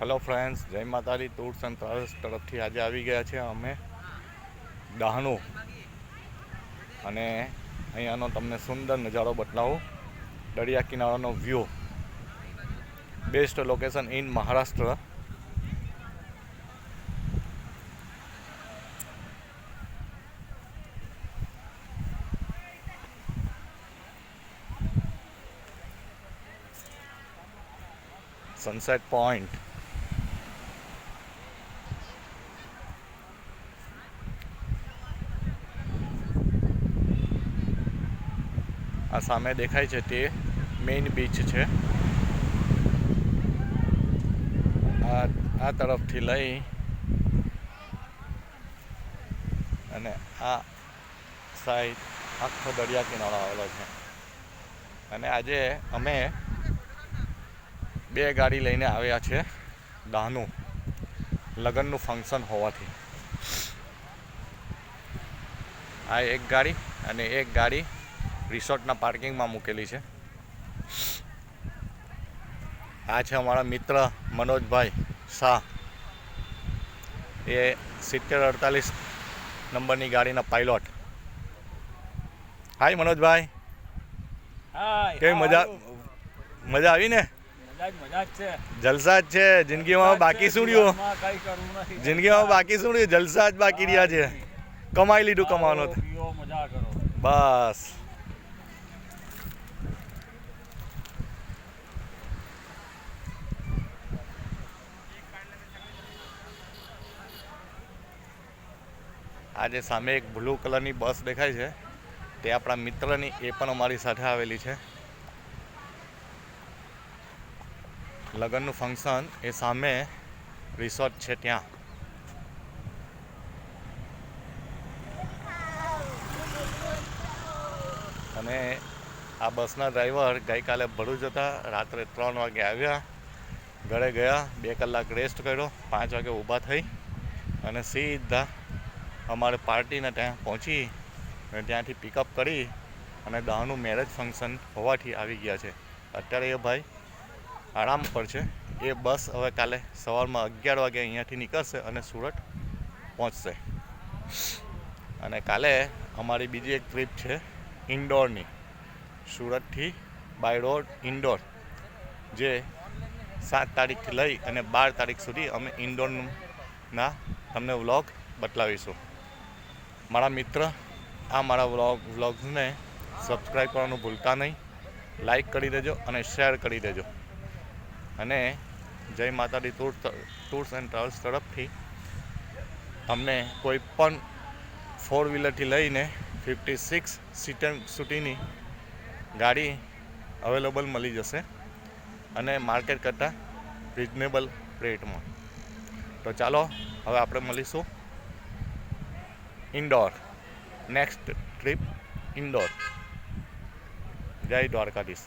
Hello friends, જય માતાજી. Tours and travels તરફથી આજે આવી ગયા છે અમે દાહણુ, અને અહીંયાનો તમને સુંદર નજારો બતાવું. દરિયા કિનારાનો view, best location in Maharashtra. Sunset point. આ સામે દેખાય છે તે મેઇન બીચ છે. આ તરફથી લઈ અને આ સાઈડ આખો દરિયા કિનારો આવેલો છે. અને આજે અમે 2 ગાડી લઈને આવ્યા છે દાહણુ, લગ્નનું ફંક્શન હોવાથી. આ એક ગાડી અને એક ગાડી રિસોર્ટના પાર્કિંગમાં મૂકેલી છે. આ છે અમારા મિત્ર મનોજભાઈ શાહ, એ 7048 નંબરની ગાડીના પાયલોટ. હાય મનોજભાઈ. કેવી મજા આવી ને? જલસા જ છે. જિંદગીમાં બાકી શું રહ્યું? જલસા જ બાકી રહ્યા છે. કમાઈ લીધું, કમાવાનો બસ. આજે સામે એક બ્લુ કલરની બસ દેખાય છે, તે આપણા મિત્રની, એ પણ અમારી સાથે આવેલી છે. લગ્નનું ફંક્શન એ સામે રિસોર્ટ છે ત્યાં. અને આ બસના ડ્રાઈવર ગઈકાલે ભરૂચ હતા, રાત્રે 3 વાગે આવ્યા, ઘરે ગયા, 2 કલાક રેસ્ટ કર્યો, 5 વાગે ઊભા થઈ અને સીધા અમારે પાર્ટીને ત્યાં પહોંચી અને ત્યાંથી પિકઅપ કરી અને દાહણુ મેરેજ ફંક્શન હોવાથી આવી ગયા છે. અત્યારે એ ભાઈ આરામ પર છે. એ બસ હવે કાલે સવારમાં 11 વાગે અહીંયાથી નીકળશે અને સુરત પહોંચશે. અને કાલે અમારી બીજી એક ટ્રીપ છે ઇન્દોરની, સુરતથી બાય રોડ ઇન્દોર, જે 7 તારીખથી લઈ અને 12 તારીખ સુધી અમે ઇન્દોરના તમને વ્લોગ બતાવીશું. મારા મિત્ર આ મારા વ્લોગ્સને સબસ્ક્રાઈબ કરવાનું ભૂલતા નહીં, લાઈક કરી દેજો અને શેર કરી દેજો. અને જય માતાજી ટૂર્સ એન્ડ ટ્રાવેલ્સ તરફથી અમને કોઈ પણ 4 વ્હીલરથી લઈને 56 સીટર સુધીની ગાડી અવેલેબલ મળી જશે, અને માર્કેટ કરતાં રિઝનેબલ રેટમાં. તો ચાલો હવે આપણે મળીશું ઇન્દોર. Next trip Indore. જય દ્વારકાધીશ.